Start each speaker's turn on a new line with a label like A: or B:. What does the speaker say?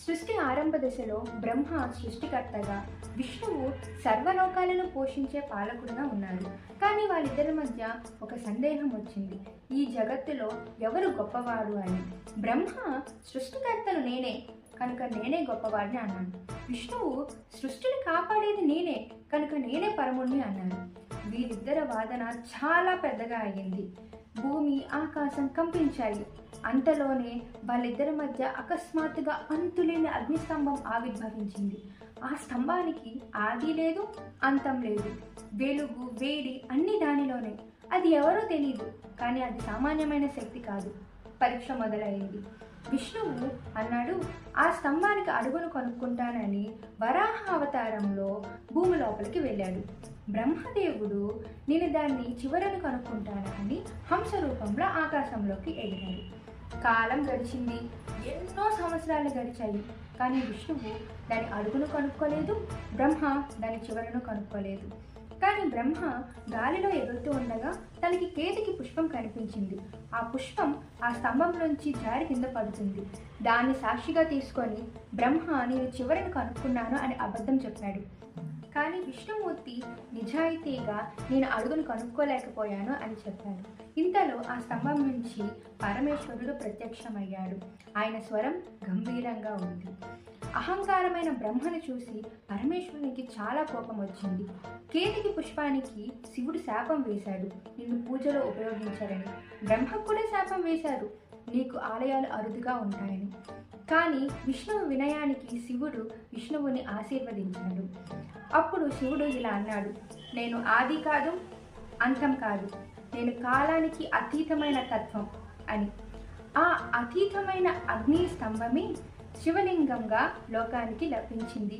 A: సృష్టి ఆరంభ దశలో బ్రహ్మ సృష్టికర్తగా, విష్ణువు సర్వలోకాలను పోషించే పాలకుడుగా ఉన్నారు. కానీ వాళ్ళిద్దరి మధ్య ఒక సందేహం వచ్చింది, ఈ జగత్తులో ఎవరు గొప్పవాడు అని. బ్రహ్మ సృష్టికర్తను నేనే కనుక నేనే గొప్పవాడిని అన్నాడు. విష్ణువు సృష్టిని కాపాడేది నేనే కనుక నేనే పరముణ్ణి అన్నాడు. వీరిద్దరి వాదన చాలా పెద్దగా అయ్యింది. భూమి ఆకాశం కంపించాయి. అంతలోనే వాళ్ళిద్దరి మధ్య అకస్మాత్తుగా అంతులేని అగ్నిస్తంభం ఆవిర్భవించింది. ఆ స్తంభానికి ఆది లేదు, అంతం లేదు. వెలుగు వేడి అన్ని దానిలోనే. అది ఎవరో తెలియదు, కానీ అది సామాన్యమైన శక్తి కాదు. పరీక్ష మొదలైంది. విష్ణువు అన్నాడు, ఆ స్తంభానికి అడుగును కనుక్కుంటానని వరాహ అవతారంలో భూమి లోపలికి వెళ్ళాడు. బ్రహ్మదేవుడు నేను దాన్ని చివరను కనుక్కుంటానని హంస రూపంలో ఆకాశంలోకి ఎగిరాడు. కాలం గడిచింది, ఎన్నో సంవత్సరాలు గడిచాయి. కానీ విష్ణువు దాని అడుగును కనుక్కోలేదు, బ్రహ్మ దాని చివరను కనుక్కోలేదు. కానీ బ్రహ్మ గాలిలో ఎగురుతూ ఉండగా తనకి కేతికి పుష్పం కనిపించింది. ఆ పుష్పం ఆ స్తంభంలోంచి జారి కింద పడుతుంది. దాన్ని సాక్షిగా తీసుకొని బ్రహ్మ నేను చివరను కనుక్కున్నాను అని అబద్ధం చెప్పాడు. కానీ విష్ణుమూర్తి నిజాయితీగా నేను అడుగును కనుక్కోలేకపోయాను అని చెప్పాడు. ఇంతలో ఆ స్తంభం నుంచి పరమేశ్వరుడు ప్రత్యక్షమయ్యాడు. ఆయన స్వరం గంభీరంగా ఉంది. అహంకారమైన బ్రహ్మను చూసి పరమేశ్వరునికి చాలా కోపం వచ్చింది. కేతికి పుష్పానికి శివుడు శాపం వేశాడు, నిన్ను పూజలో ఉపయోగించారని. బ్రహ్మకు కూడా శాపం వేశారు, నీకు ఆలయాలు అరుదుగా ఉంటాయని. కానీ విష్ణువు వినయానికి శివుడు విష్ణువుని ఆశీర్వదించాడు. అప్పుడు శివుడు ఇలా అన్నాడు, నేను ఆది కాదు, అంతం కాదు, నేను కాలానికి అతీతమైన తత్వం అని. ఆ అతీతమైన అగ్ని స్తంభమే శివలింగంగా లోకానికి లభించింది.